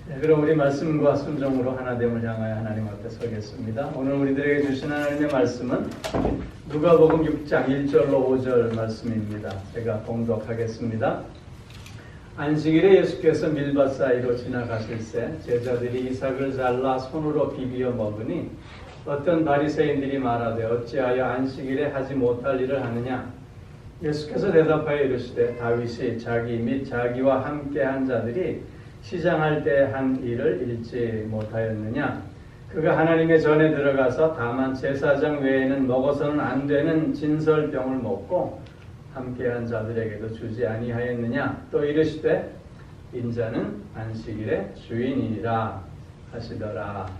네, 그럼 우리 말씀과 순종으로 하나됨을 향하여 하나님 앞에 서겠습니다. 오늘 우리들에게 주신 하나님의 말씀은 누가복음 6장 1절로 5절 말씀입니다. 제가 봉독하겠습니다. 안식일에 예수께서 밀밭 사이로 지나가실새 제자들이 이삭을 잘라 손으로 비비어 먹으니 어떤 바리새인들이 말하되 어찌하여 안식일에 하지 못할 일을 하느냐. 예수께서 대답하여 이르시되 다윗이 자기 및 자기와 함께한 자들이 시장할 때 한 일을 잃지 못하였느냐. 그가 하나님의 전에 들어가서 다만 제사장 외에는 먹어서는 안 되는 진설병을 먹고 함께한 자들에게도 주지 아니하였느냐. 또 이르시되 인자는 안식일의 주인이니라 하시더라.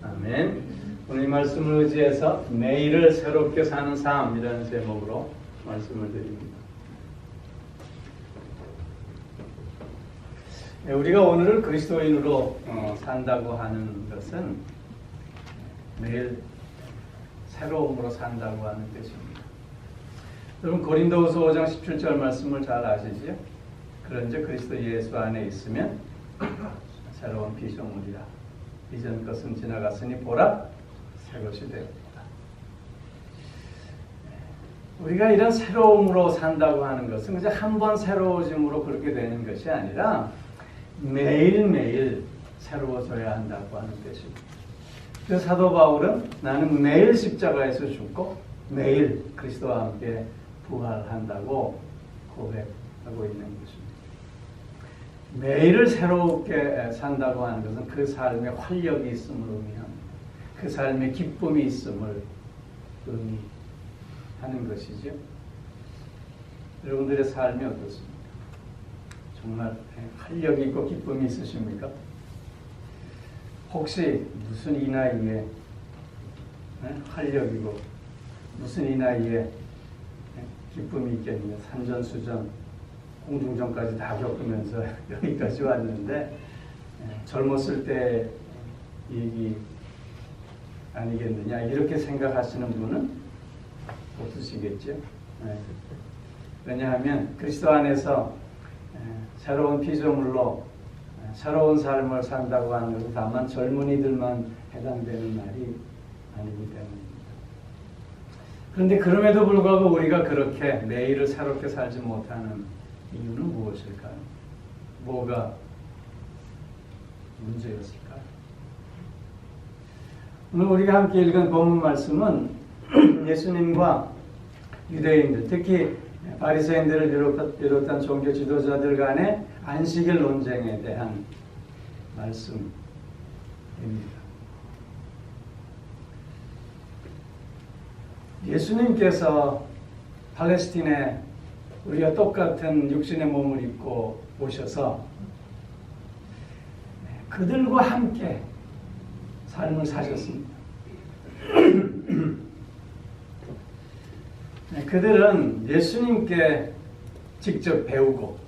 아멘. 오늘 이 말씀을 의지해서 매일을 새롭게 사는 삶이라는 제목으로 말씀을 드립니다. 우리가 오늘을 그리스도인으로 산다고 하는 것은 매일 새로움으로 산다고 하는 뜻입니다. 여러분 고린도후서 5장 17절 말씀을 잘 아시지요? 그런즉 그리스도 예수 안에 있으면 새로운 피조물이라. 이전 것은 지나갔으니 보라 새 것이 되었다. 우리가 이런 새로움으로 산다고 하는 것은 그냥 한 번 새로워짐으로 그렇게 되는 것이 아니라 매일매일 새로워져야 한다고 하는 뜻입니다. 그래서 사도 바울은 나는 매일 십자가에서 죽고 매일 그리스도와 함께 부활한다고 고백하고 있는 것입니다. 매일을 새롭게 산다고 하는 것은 그 삶에 활력이 있음을 의미합니다. 그 삶에 기쁨이 있음을 의미하는 것이죠. 여러분들의 삶이 어떻습니까? 정말 활력이 있고 기쁨이 있으십니까? 혹시 무슨 이 나이에 활력이고 무슨 이 나이에 기쁨이 있겠느냐. 산전수전 공중전까지 다 겪으면서 여기까지 왔는데 젊었을 때 얘기 아니겠느냐 이렇게 생각하시는 분은 없으시겠죠. 왜냐하면 그리스도 안에서 새로운 피조물로 새로운 삶을 산다고 하는 것은 다만 젊은이들만 해당되는 날이 아니기 때문입니다. 그런데 그럼에도 불구하고 우리가 그렇게 매일을 새롭게 살지 못하는 이유는 무엇일까요? 뭐가 문제였을까요? 오늘 우리가 함께 읽은 본문 말씀은 예수님과 유대인들, 특히 바리새인들을 비롯한 종교 지도자들 간의 안식일 논쟁에 대한 말씀입니다. 예수님께서 팔레스틴에 우리가 똑같은 육신의 몸을 입고 오셔서 그들과 함께 삶을 사셨습니다. 그들은 예수님께 직접 배우고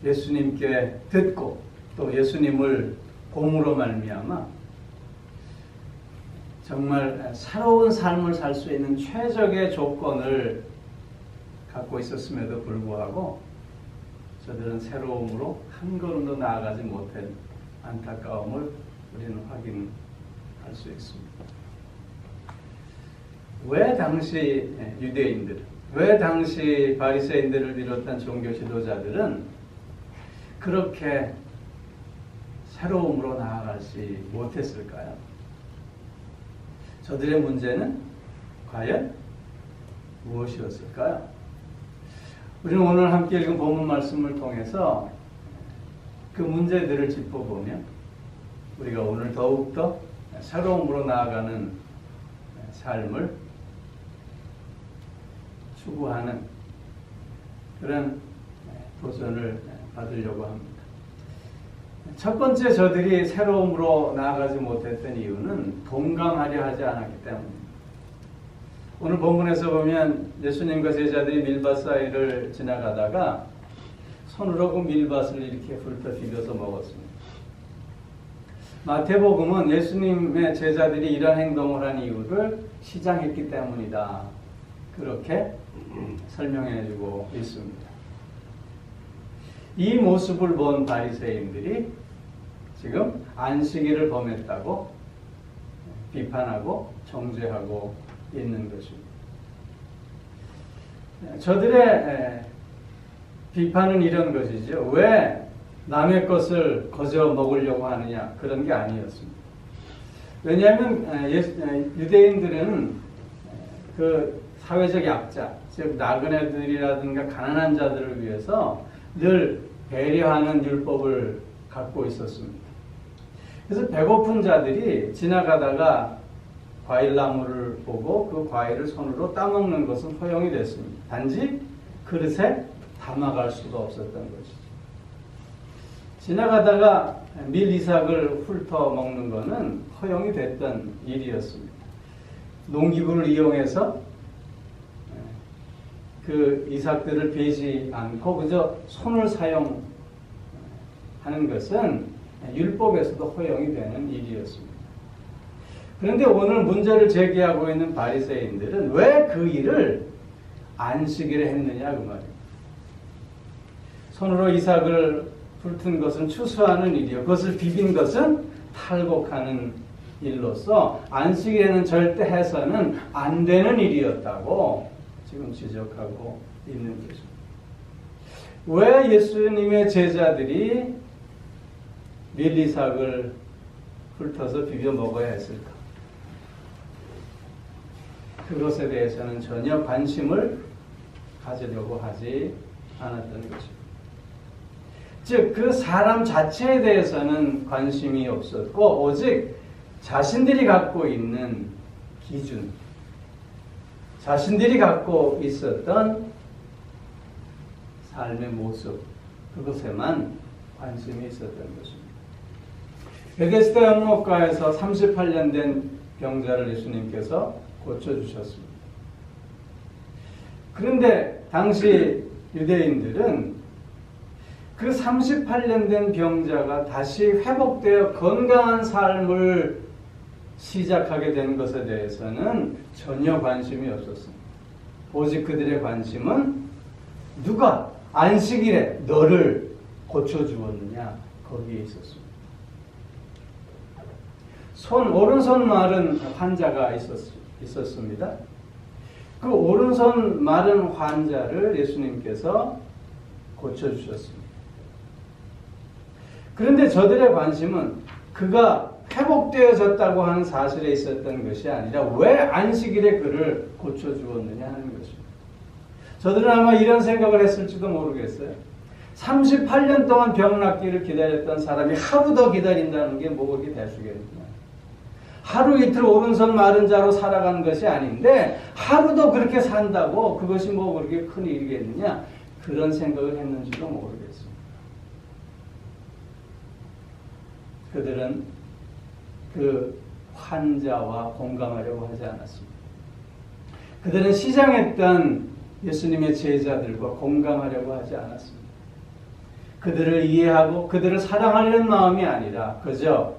예수님께 듣고 또 예수님을 봄으로 말미암아 정말 새로운 삶을 살 수 있는 최적의 조건을 갖고 있었음에도 불구하고 저들은 새로움으로 한 걸음도 나아가지 못한 안타까움을 우리는 확인할 수 있습니다. 왜 당시 유대인들, 왜 당시 바리새인들을 비롯한 종교 지도자들은 그렇게 새로움으로 나아가지 못했을까요? 저들의 문제는 과연 무엇이었을까요? 우리는 오늘 함께 읽은 본문 말씀을 통해서 그 문제들을 짚어보면 우리가 오늘 더욱더 새로움으로 나아가는 삶을 추구하는 그런 도전을 받으려고 합니다. 첫 번째 저들이 새로움으로 나아가지 못했던 이유는 동감하려 하지 않았기 때문입니다. 오늘 본문에서 보면 예수님과 제자들이 밀밭 사이를 지나가다가 손으로 그 밀밭을 이렇게 훑어 비벼서 먹었습니다. 마태복음은 예수님의 제자들이 이런 행동을 한 이유를 시장했기 때문이다. 그렇게 설명해주고 있습니다. 이 모습을 본 바리새인들이 지금 안식일을 범했다고 비판하고 정죄하고 있는 것입니다. 저들의 비판은 이런 것이죠. 왜 남의 것을 거저 먹으려고 하느냐, 그런 게 아니었습니다. 왜냐하면 유대인들은 그 사회적 약자, 즉 나그네들이라든가 가난한 자들을 위해서 늘 배려하는 율법을 갖고 있었습니다. 그래서 배고픈 자들이 지나가다가 과일나무를 보고 그 과일을 손으로 따먹는 것은 허용이 됐습니다. 단지 그릇에 담아갈 수가 없었던 것이죠. 지나가다가 밀이삭을 훑어 먹는 것은 허용이 됐던 일이었습니다. 농기구를 이용해서 그 이삭들을 베지 않고 그저 손을 사용하는 것은 율법에서도 허용이 되는 일이었습니다. 그런데 오늘 문제를 제기하고 있는 바리새인들은 왜 그 일을 안식일에 했느냐 그 말입니다. 손으로 이삭을 훑은 것은 추수하는 일이요, 그것을 비빈 것은 탈곡하는 일로서 안식일에는 절대 해서는 안 되는 일이었다고 지금 지적하고 있는 것입니다. 왜 예수님의 제자들이 밀리삭을 훑어서 비벼 먹어야 했을까? 그것에 대해서는 전혀 관심을 가지려고 하지 않았던 것입니다. 즉, 그 사람 자체에 대해서는 관심이 없었고 오직 자신들이 갖고 있는 기준, 자신들이 갖고 있었던 삶의 모습, 그것에만 관심이 있었던 것입니다. 베데스다 연못가에서 38년 된 병자를 예수님께서 고쳐주셨습니다. 그런데 당시 유대인들은 그 38년 된 병자가 다시 회복되어 건강한 삶을 시작하게 된 것에 대해서는 전혀 관심이 없었습니다. 오직 그들의 관심은 누가 안식일에 너를 고쳐주었느냐, 거기에 있었습니다. 오른손 마른 환자가 있었습니다. 그 오른손 마른 환자를 예수님께서 고쳐주셨습니다. 그런데 저들의 관심은 그가 회복되어졌다고 하는 사실에 있었던 것이 아니라 왜 안식일에 그를 고쳐주었느냐 하는 것입니다. 저들은 아마 이런 생각을 했을지도 모르겠어요. 38년 동안 병 낫기를 기다렸던 사람이 하루 더 기다린다는 게 뭐 그렇게 대수겠느냐. 하루 이틀 오른손 마른 자로 살아가는 것이 아닌데 하루도 그렇게 산다고 그것이 뭐 그렇게 큰 일이겠느냐, 그런 생각을 했는지도 모르겠습니다. 그들은 그 환자와 공감하려고 하지 않았습니다. 그들은 시장했던 예수님의 제자들과 공감하려고 하지 않았습니다. 그들을 이해하고 그들을 사랑하려는 마음이 아니라 그저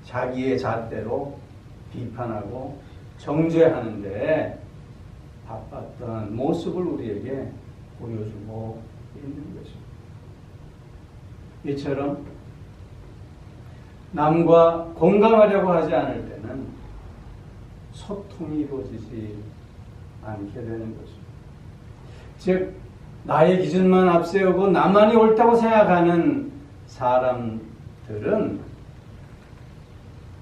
자기의 잣대로 비판하고 정죄하는 데 바빴던 모습을 우리에게 보여주고 있는 것입니다. 이처럼 남과 공감하려고 하지 않을 때는 소통이 이루어지지 않게 되는 것입니다. 즉, 나의 기준만 앞세우고 나만이 옳다고 생각하는 사람들은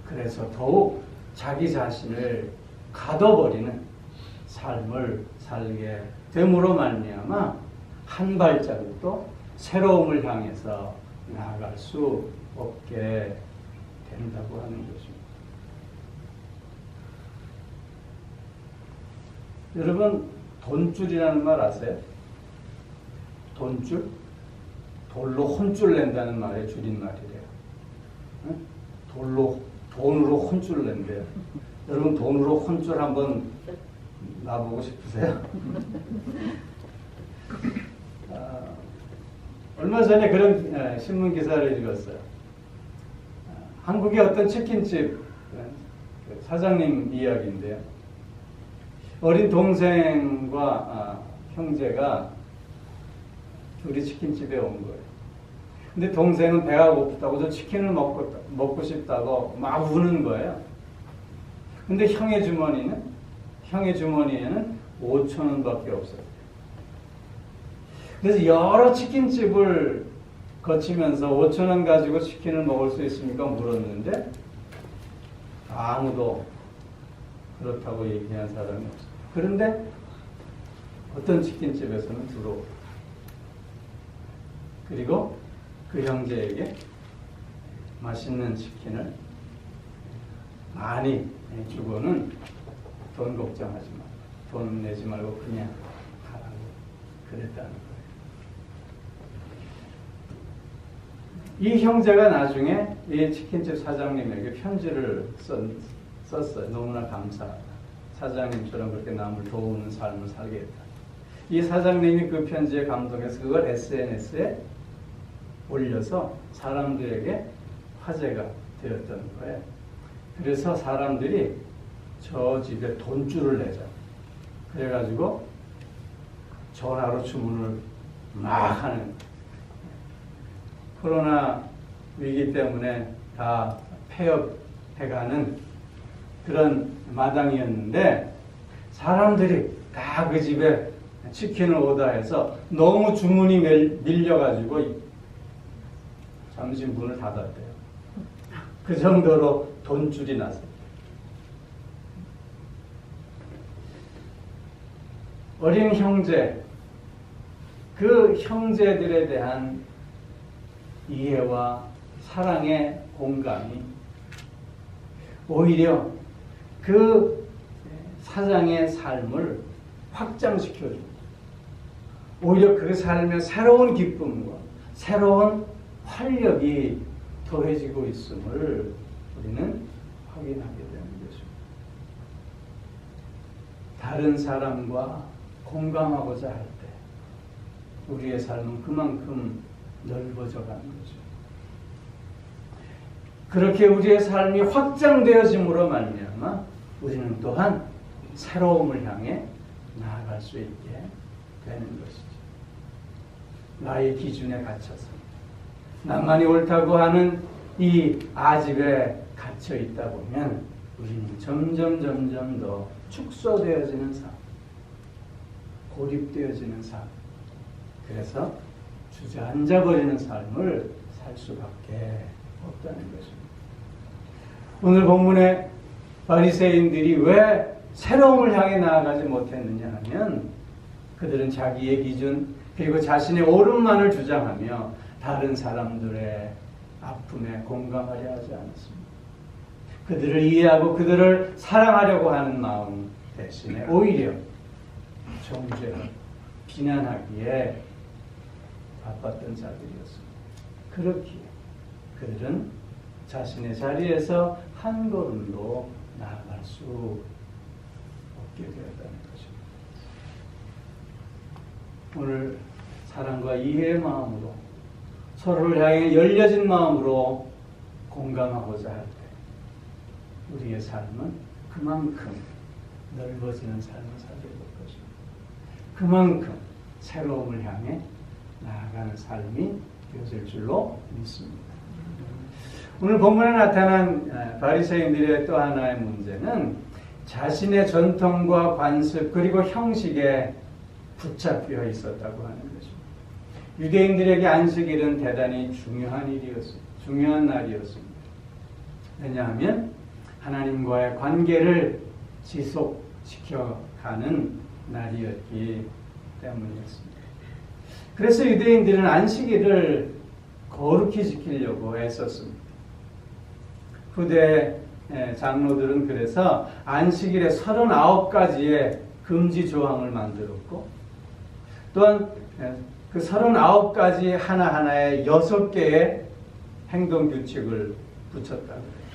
그래서 더욱 자기 자신을 가둬버리는 삶을 살게 됨으로 말미암아 한 발자국도 새로움을 향해서 나아갈 수 없게 된다고 하는 것입니다. 여러분, 돈줄이라는 말 아세요? 돈줄? 돌로 혼줄 낸다는 말의 줄임말이래요. 돈으로 혼줄 낸대요. 여러분, 돈으로 혼줄 한번 놔보고 싶으세요? 얼마 전에 그런 신문 기사를 읽었어요. 한국의 어떤 치킨집 사장님 이야기인데요. 어린 동생과 형제가 둘이 치킨집에 온 거예요. 근데 동생은 배가 고프다고 저 치킨을 먹고 싶다고 막 우는 거예요. 근데 형의 주머니에는 5천 원밖에 없어요. 그래서 여러 치킨집을 거치면서 5천 원 가지고 치킨을 먹을 수 있습니까? 물었는데 아무도 그렇다고 얘기한 사람이 없어요. 그런데 어떤 치킨집에서는 들어오고, 그리고 그 형제에게 맛있는 치킨을 많이 주고는 돈 걱정하지 마, 돈 내지 말고 그냥 하라고 그랬다는 거예요. 이 형제가 나중에 이 치킨집 사장님에게 편지를 썼어요. 너무나 감사하다. 사장님처럼 그렇게 남을 도우는 삶을 살겠다. 이 사장님이 그 편지에 감동해서 그걸 SNS에 올려서 사람들에게 화제가 되었던 거예요. 그래서 사람들이 저 집에 돈줄을 내자. 그래가지고 전화로 주문을 막 하는, 코로나 위기 때문에 다 폐업해가는 그런 마당이었는데 사람들이 다 그 집에 치킨을 오다해서 너무 주문이 밀려가지고 잠시 문을 닫았대요. 그 정도로 돈줄이 났어요. 어린 형제, 그 형제들에 대한 이해와 사랑의 공감이 오히려 그 사장의 삶을 확장시켜줍니다. 오히려 그 삶에 새로운 기쁨과 새로운 활력이 더해지고 있음을 우리는 확인하게 되는 것입니다. 다른 사람과 공감하고자 할 때 우리의 삶은 그만큼 넓어져 가는 거죠. 그렇게 우리의 삶이 확장되어짐으로 말미암아 우리는 또한 새로움을 향해 나아갈 수 있게 되는 것이죠. 나의 기준에 갇혀서 나만이 옳다고 하는 이 아집에 갇혀 있다 보면 우리는 점점 더 축소되어지는 삶, 고립되어지는 삶, 그래서 주저앉아버리는 삶을 살 수밖에 없다는 것입니다. 오늘 본문의 바리새인들이 왜 새로움을 향해 나아가지 못했느냐 하면 그들은 자기의 기준 그리고 자신의 옳음만을 주장하며 다른 사람들의 아픔에 공감하려 하지 않았습니다. 그들을 이해하고 그들을 사랑하려고 하는 마음 대신에 오히려 정죄, 비난하기에 바빴던 자들이었습니다. 그렇기에 그들은 자신의 자리에서 한 걸음도 나아갈 수 없게 되었다는 것입니다. 오늘 사랑과 이해의 마음으로 서로를 향해 열려진 마음으로 공감하고자 할 때 우리의 삶은 그만큼 넓어지는 삶을 살게 될 것입니다. 그만큼 새로움을 향해 나아가는 삶이 되어질 줄로 믿습니다. 오늘 본문에 나타난 바리새인들의 또 하나의 문제는 자신의 전통과 관습 그리고 형식에 붙잡혀 있었다고 하는 것입니다. 유대인들에게 안식일은 대단히 중요한 일이었습니다. 중요한 날이었습니다. 왜냐하면 하나님과의 관계를 지속시켜가는 날이었기 때문이었습니다. 그래서 유대인들은 안식일을 거룩히 지키려고 애썼습니다. 후대 장로들은 그래서 안식일에 39가지의 금지 조항을 만들었고 또한 그 39가지 하나하나에 6개의 행동 규칙을 붙였다고 해요.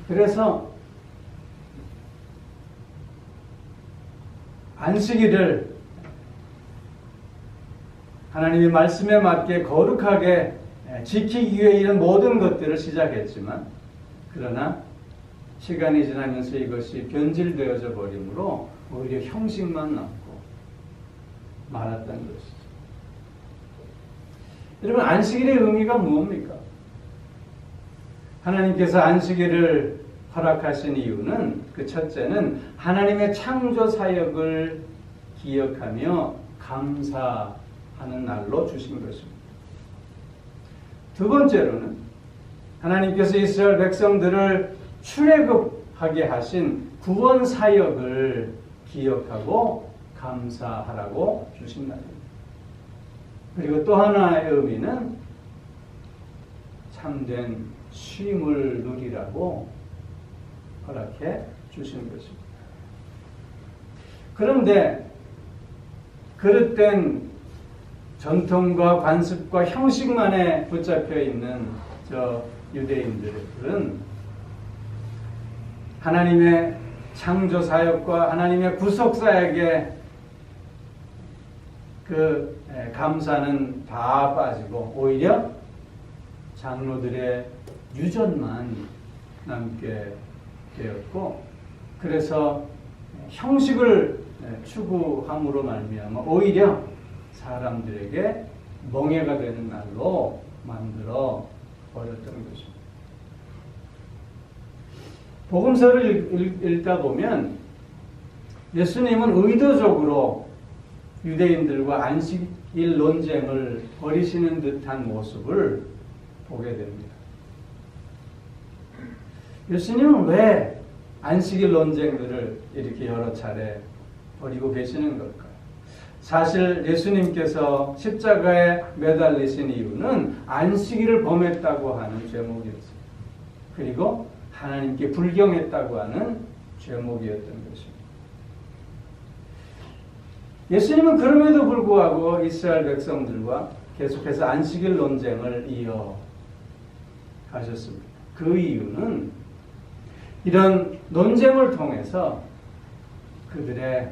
그래서 안식일을 하나님의 말씀에 맞게 거룩하게 지키기 위해 이런 모든 것들을 시작했지만 그러나 시간이 지나면서 이것이 변질되어져 버리므로 오히려 형식만 남고 말았다는 것이죠. 여러분, 안식일의 의미가 무엇입니까? 하나님께서 안식일을 허락하신 이유는 그 첫째는 하나님의 창조 사역을 기억하며 감사하는 날로 주신 것입니다. 두 번째로는 하나님께서 이스라엘 백성들을 출애굽하게 하신 구원 사역을 기억하고 감사하라고 주신 날입니다. 그리고 또 하나의 의미는 참된 쉼을 누리라고 허락해 주신 것입니다. 그런데 그릇된 전통과 관습과 형식만에 붙잡혀 있는 저 유대인들은 하나님의 창조 사역과 하나님의 구속 사역에 그 감사는 다 빠지고 오히려 장로들의 유전만 남게 되었고, 그래서 형식을 추구함으로 말미암아 오히려 사람들에게 멍해가 되는 날로 만들어 버렸던 것입니다. 복음서를 읽다 보면 예수님은 의도적으로 유대인들과 안식일 논쟁을 벌이시는 듯한 모습을 보게 됩니다. 예수님은 왜 안식일 논쟁들을 이렇게 여러 차례 벌이고 계시는 걸까요? 사실 예수님께서 십자가에 매달리신 이유는 안식일을 범했다고 하는 죄목이었습니다. 그리고 하나님께 불경했다고 하는 죄목이었던 것입니다. 예수님은 그럼에도 불구하고 이스라엘 백성들과 계속해서 안식일 논쟁을 이어가셨습니다. 그 이유는 이런 논쟁을 통해서 그들의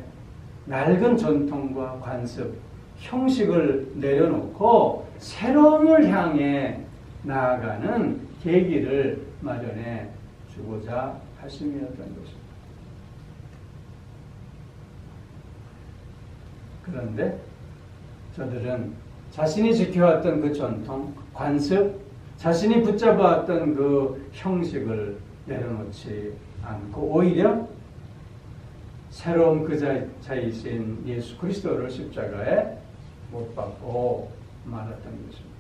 낡은 전통과 관습, 형식을 내려놓고 새로움을 향해 나아가는 계기를 마련해 주고자 하심이었던 것입니다. 그런데 저들은 자신이 지켜왔던 그 전통, 관습, 자신이 붙잡아왔던 그 형식을 내려놓지 않고 오히려 새로운 그 자이신 예수 그리스도를 십자가에 못 박고 말았던 것입니다.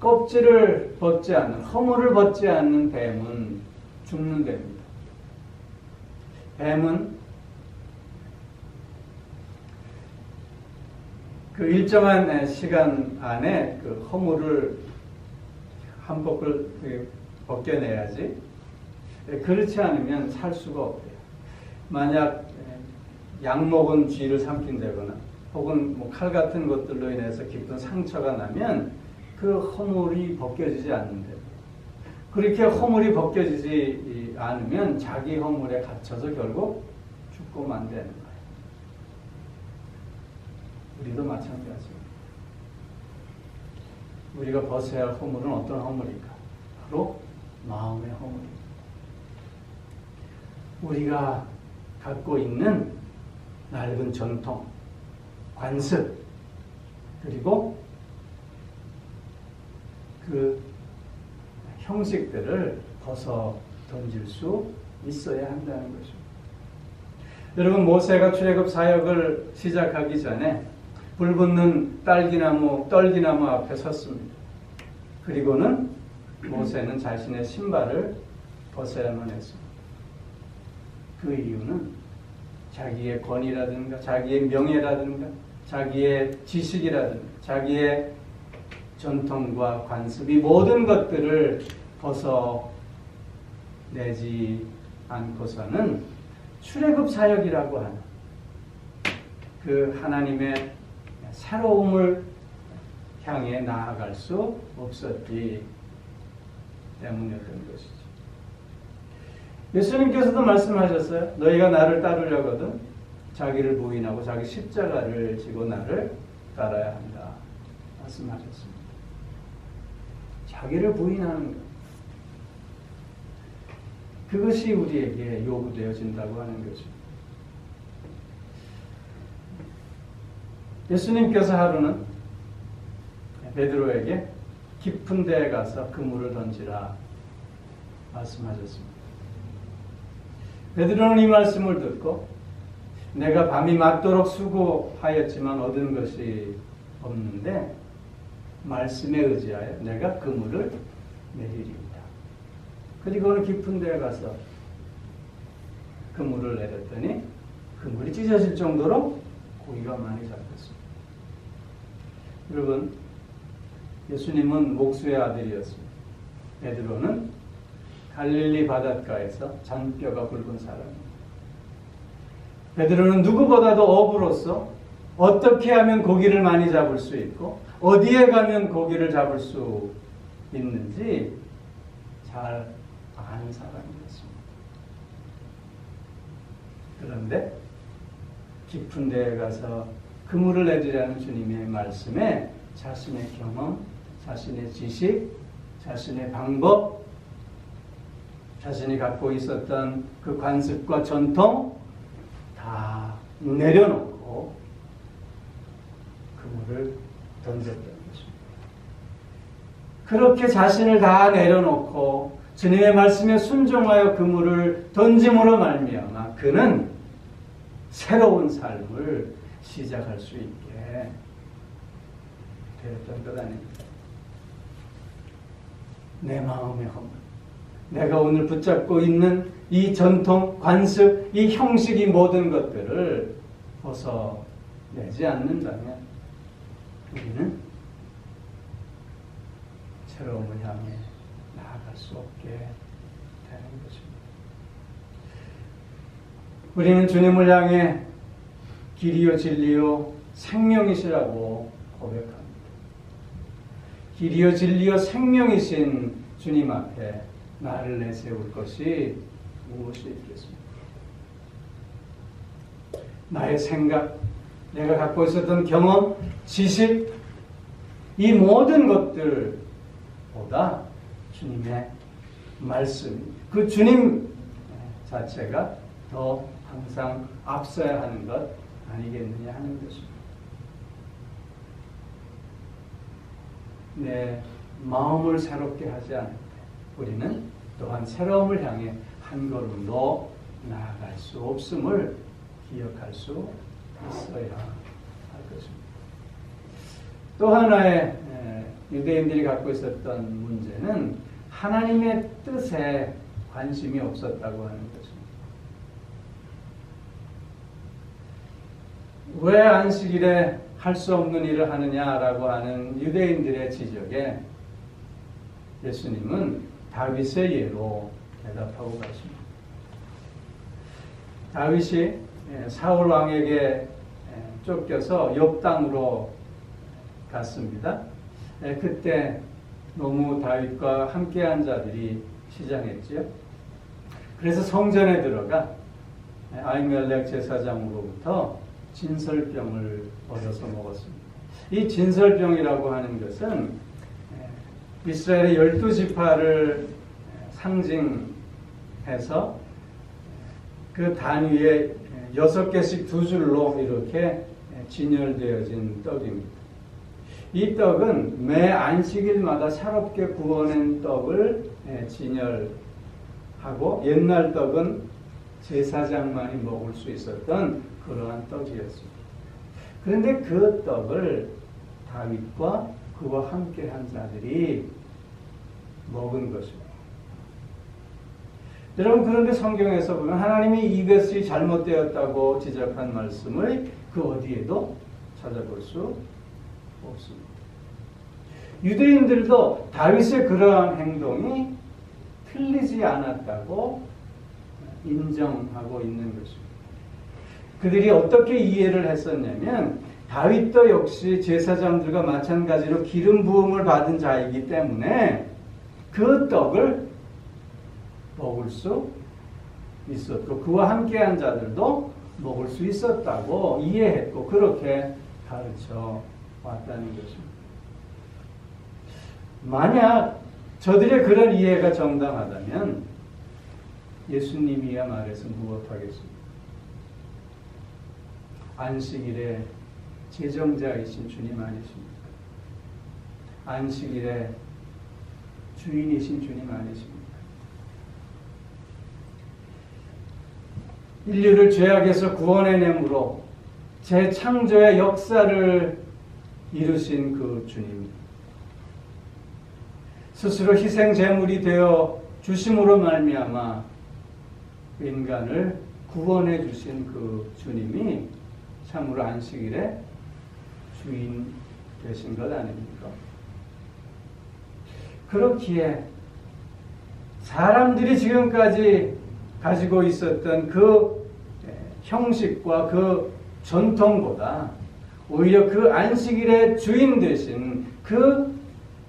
껍질을 벗지 않는, 허물을 벗지 않는 뱀은 죽는 뱀입니다. 뱀은 그 일정한 시간 안에 그 허물을 한 복을 벗겨내야지, 그렇지 않으면 살 수가 없대요. 만약 약 먹은 쥐를 삼킨다거나 혹은 뭐 칼 같은 것들로 인해서 깊은 상처가 나면 그 허물이 벗겨지지 않는데, 그렇게 허물이 벗겨지지 않으면 자기 허물에 갇혀서 결국 죽고 만다는 거예요. 우리도 마찬가지입니다. 우리가 벗어야 할 허물은 어떤 허물일까? 바로 마음의 허물입니다. 우리가 갖고 있는 낡은 전통, 관습, 그리고 그 형식들을 벗어 던질 수 있어야 한다는 것입니다. 여러분, 모세가 출애굽 사역을 시작하기 전에 불붙는 떨기나무 앞에 섰습니다. 그리고는 모세는 자신의 신발을 벗어야만 했습니다. 그 이유는 자기의 권위라든가 자기의 명예라든가 자기의 지식이라든가 자기의 전통과 관습, 이 모든 것들을 벗어내지 않고서는 출애굽 사역이라고 하는 그 하나님의 새로움을 향해 나아갈 수 없었기 때문이었던 것이죠. 예수님께서도 말씀하셨어요. 너희가 나를 따르려거든 자기를 부인하고 자기 십자가를 지고 나를 따라야 한다 말씀하셨습니다. 자기를 부인하는 것, 그것이 우리에게 요구되어진다고 하는 거죠. 예수님께서 하루는 베드로에게 깊은 데에 가서 그물을 던지라 말씀하셨습니다. 베드로는 이 말씀을 듣고 내가 밤이 맞도록 수고하였지만 얻은 것이 없는데 말씀에 의지하여 내가 그물을 내리리이다. 그리고는 깊은 데에 가서 그물을 내렸더니 그물이 찢어질 정도로 고기가 많이 잡혔습니다. 여러분, 예수님은 목수의 아들이었습니다. 베드로는 갈릴리 바닷가에서 잔뼈가 굵은 사람입니다. 베드로는 누구보다도 어부로서 어떻게 하면 고기를 많이 잡을 수 있고 어디에 가면 고기를 잡을 수 있는지 잘 아는 사람이었습니다. 그런데 깊은 데에 가서 그물을 내리라는 주님의 말씀에 자신의 경험, 자신의 지식, 자신의 방법, 자신이 갖고 있었던 그 관습과 전통 다 내려놓고 그물을 던졌다는 것입니다. 그렇게 자신을 다 내려놓고 주님의 말씀에 순종하여 그물을 던짐으로 말미암아 그는 새로운 삶을 시작할 수 있게 되었던 것 아닙니까? 내 마음의 허물, 내가 오늘 붙잡고 있는 이 전통, 관습, 이 형식, 이 모든 것들을 벗어내지 않는다면 우리는 새로움을 향해 나아갈 수 없게 되는 것입니다. 우리는 주님을 향해 길이요 진리요 생명이시라고 고백합니다. 길이요 진리요 생명이신 주님 앞에 나를 내세울 것이 무엇이 있겠습니까? 나의 생각, 내가 갖고 있었던 경험, 지식, 이 모든 것들보다 주님의 말씀, 그 주님 자체가 더 항상 앞서야 하는 것 아니겠느냐 하는 것입니다. 내 마음을 새롭게 하지 않을 때 우리는 또한 새로움을 향해 한 걸음도 나아갈 수 없음을 기억할 수 있어야 할 것입니다. 또 하나의 유대인들이 갖고 있었던 문제는 하나님의 뜻에 관심이 없었다고 하는 것입니다. 왜 안식일에 할 수 없는 일을 하느냐라고 하는 유대인들의 지적에 예수님은 다윗의 예로 대답하고 가십니다. 다윗이 사울 왕에게 쫓겨서 옆 땅으로 갔습니다. 그때 너무 다윗과 함께한 자들이 시장했지요. 그래서 성전에 들어가 아히멜렉 제사장으로부터 진설병을 얻어서 먹었습니다. 이 진설병이라고 하는 것은 이스라엘의 12지파를 상징해서 그 단위에 6개씩 두 줄로 이렇게 진열되어진 떡입니다. 이 떡은 매 안식일마다 새롭게 구워낸 떡을 진열하고 옛날 떡은 제사장만이 먹을 수 있었던 그러한 떡이었습니다. 그런데 그 떡을 다윗과 그와 함께한 자들이 먹은 것입니다. 여러분, 그런데 성경에서 보면 하나님이 이것이 잘못되었다고 지적한 말씀을 그 어디에도 찾아볼 수 없습니다. 유대인들도 다윗의 그러한 행동이 틀리지 않았다고 인정하고 있는 것입니다. 그들이 어떻게 이해를 했었냐면 다윗도 역시 제사장들과 마찬가지로 기름 부음을 받은 자이기 때문에 그 떡을 먹을 수 있었고 그와 함께한 자들도 먹을 수 있었다고 이해했고 그렇게 가르쳐 왔다는 것입니다. 만약 저들의 그런 이해가 정당하다면 예수님이야 말해서 무엇하겠습니까? 안식일에 제정자이신 주님 아니십니까? 안식일의 주인이신 주님 아니십니까? 인류를 죄악에서 구원해내므로 재창조의 역사를 이루신 그 주님, 스스로 희생제물이 되어 주심으로 말미암아 인간을 구원해 주신 그 주님이 참으로 안식일의 주인 되신 것 아닙니까? 그렇기에 사람들이 지금까지 가지고 있었던 그 형식과 그 전통보다 오히려 그 안식일의 주인 되신 그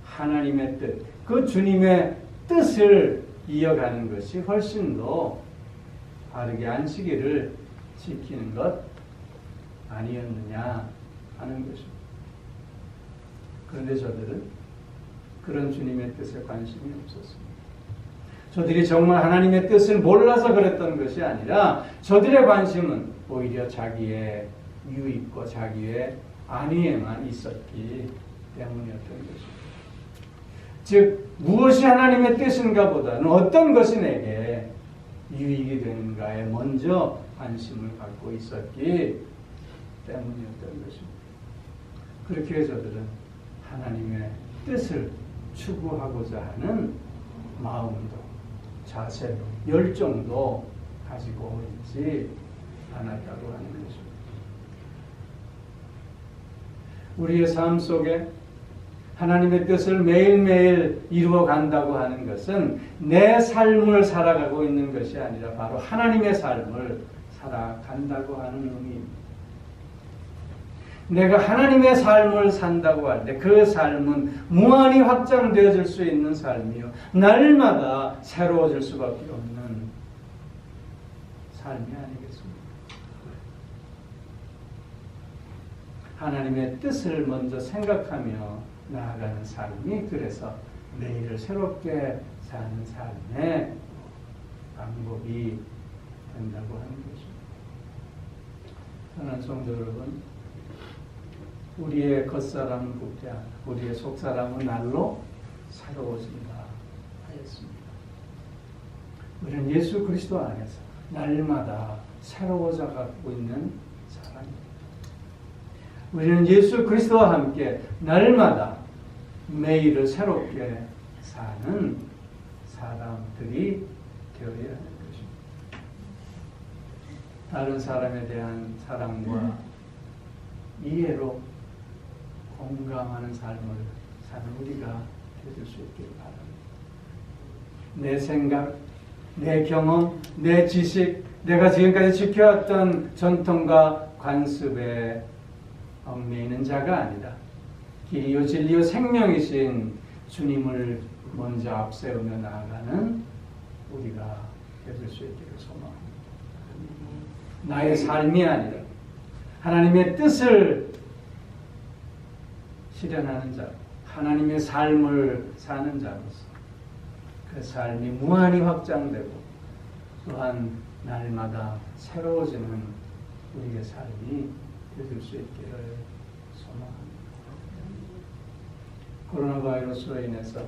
하나님의 뜻, 그 주님의 뜻을 이어가는 것이 훨씬 더 바르게 안식일을 지키는 것 아니었느냐 하는 것입니다. 그런데 저들은 그런 주님의 뜻에 관심이 없었습니다. 저들이 정말 하나님의 뜻을 몰라서 그랬던 것이 아니라 저들의 관심은 오히려 자기의 유익과 자기의 안위에만 있었기 때문이었던 것입니다. 즉 무엇이 하나님의 뜻인가 보다는 어떤 것이 내게 유익이 되는가에 먼저 관심을 갖고 있었기 때문이었던 것입니다. 그렇게 저들은 하나님의 뜻을 추구하고자 하는 마음도 자세도 열정도 가지고 있지 않았다고 하는 것입니다. 우리의 삶 속에 하나님의 뜻을 매일매일 이루어 간다고 하는 것은 내 삶을 살아가고 있는 것이 아니라 바로 하나님의 삶을 살아간다고 하는 의미입니다. 내가 하나님의 삶을 산다고 할 때 그 삶은 무한히 확장되어질 수 있는 삶이요, 날마다 새로워질 수밖에 없는 삶이 아니겠습니까? 하나님의 뜻을 먼저 생각하며 나아가는 삶이 그래서 매일을 새롭게 사는 삶의 방법이 된다고 하는 것입니다. 사랑하는 성도 여러분, 우리의 겉사람은 부패하나 우리의 속사람은 날로 새로워진다 하였습니다. 우리는 예수 그리스도 안에서 날마다 새로워져 가고 있는 사람입니다. 우리는 예수 그리스도와 함께 날마다 매일을 새롭게 사는 사람들이 되어야 하는 것입니다. 다른 사람에 대한 사랑과 이해로 공감하는 삶을 사는 우리가 되어줄 수 있기를 바랍니다. 내 생각, 내 경험, 내 지식, 내가 지금까지 지켜왔던 전통과 관습에 얽매이는 자가 아니라 길이요 진리요 생명이신 주님을 먼저 앞세우며 나아가는 우리가 되어줄 수 있기를 소망합니다. 나의 삶이 아니라 하나님의 뜻을 실현하는 자, 하나님의 삶을 사는 자로서 그 삶이 무한히 확장되고 또한 날마다 새로워지는 우리의 삶이 되어줄 수 있기를 소망합니다. 코로나 바이러스로 인해서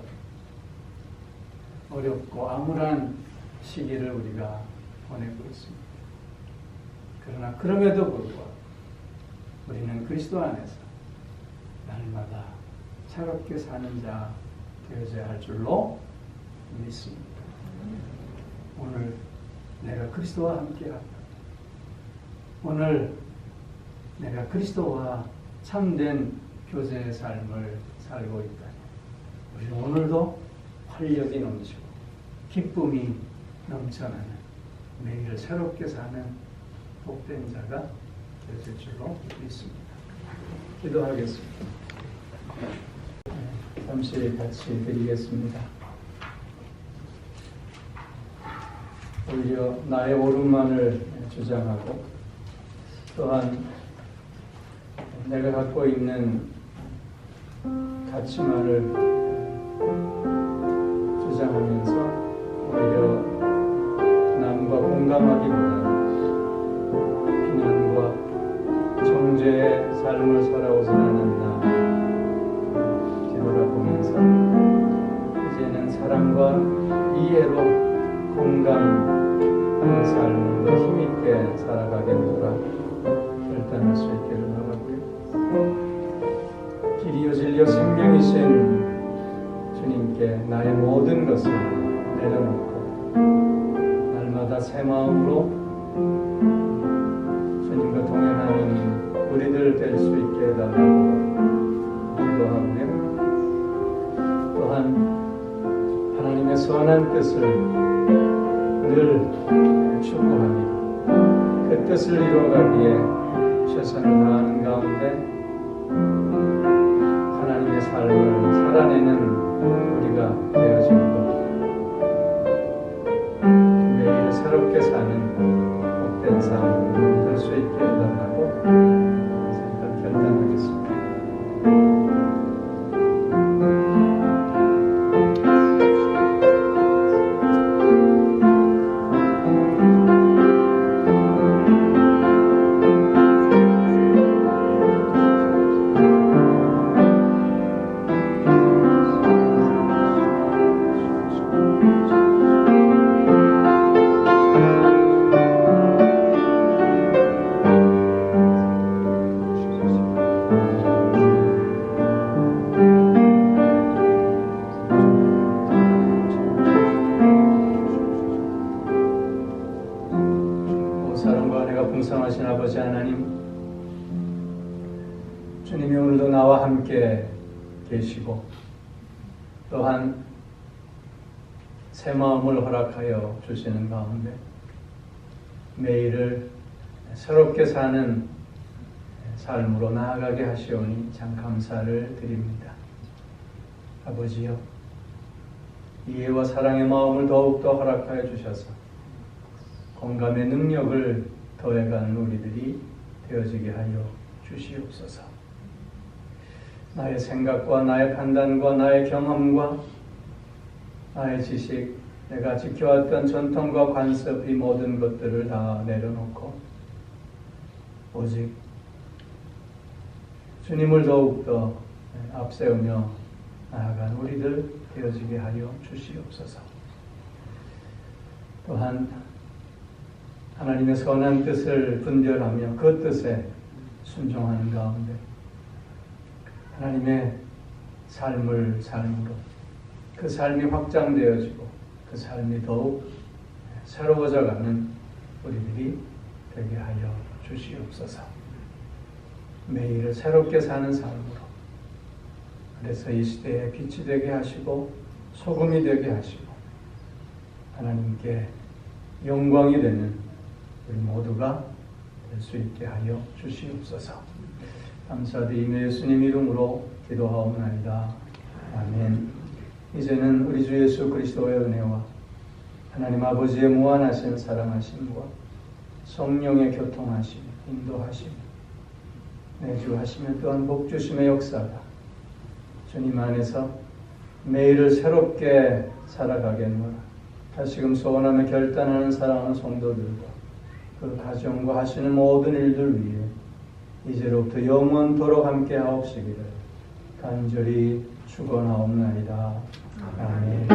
어렵고 암울한 시기를 우리가 보내고 있습니다. 그러나 그럼에도 불구하고 우리는 그리스도 안에서 날마다 새롭게 사는 자 되어져야 할 줄로 믿습니다. 오늘 내가 그리스도와 함께한다. 오늘 내가 그리스도와 참된 교제의 삶을 살고 있다. 우리는 오늘도 활력이 넘치고 기쁨이 넘쳐나는 매일을 새롭게 사는 복된 자가 되어질 줄로 믿습니다. 기도하겠습니다. 잠시 같이 드리겠습니다. 오히려 나의 옳음만을 주장하고 또한 내가 갖고 있는 가치만을 주장하면서 오히려 남과 공감하기보다는 비난과 정죄의 삶을 살아오지 않았나 기도를 하고 건강한 삶을 더 힘있게 살아가겠노라 결단할 수 있기를 바라고요. 길이요 진리요 생명이신 주님께 나의 모든 것을 내려놓고 날마다 새 마음으로 주님과 동행하는 우리들 될 수 있게 해달라고 기도하고요. 또한 하나님의 선한 뜻을 늘 추구하며 그 뜻을 이루어가기에 최선을 다하는 가운데 하나님의 삶을 살아내는 우리가 되어지고 매일 새롭게 사는 복된 삶을 될 수 있게 해달라고 잠깐 결단하겠습니다. 풍성하신 아버지 하나님, 주님이 오늘도 나와 함께 계시고 또한 새 마음을 허락하여 주시는 가운데 매일을 새롭게 사는 삶으로 나아가게 하시오니 참 감사를 드립니다. 아버지여, 이해와 사랑의 마음을 더욱더 허락하여 주셔서 공감의 능력을 더해가는 우리들이 되어지게 하여 주시옵소서. 나의 생각과 나의 판단과 나의 경험과 나의 지식, 내가 지켜왔던 전통과 관습, 이 모든 것들을 다 내려놓고 오직 주님을 더욱더 앞세우며 나아간 우리들 되어지게 하여 주시옵소서. 또한 하나님의 선한 뜻을 분별하며 그 뜻에 순종하는 가운데 하나님의 삶을 삶으로 그 삶이 확장되어지고 그 삶이 더욱 새로워져가는 우리들이 되게 하여 주시옵소서. 매일을 새롭게 사는 삶으로, 그래서 이 시대에 빛이 되게 하시고 소금이 되게 하시고 하나님께 영광이 되는 우리 모두가 될 수 있게 하여 주시옵소서. 감사드리며 예수님 이름으로 기도하옵나이다. 아멘. 이제는 우리 주 예수 그리스도의 은혜와 하나님 아버지의 무한하신 사랑하심과 성령의 교통하심, 인도하심, 내주하시며 또한 복주심의 역사가 주님 안에서 매일을 새롭게 살아가겠노라. 다시금 소원하며 결단하는 사랑하는 성도들과 그 가정과 하시는 모든 일들 위해 이제로부터 영원토록 함께 하옵시기를 간절히 축원하옵나이다. 아멘.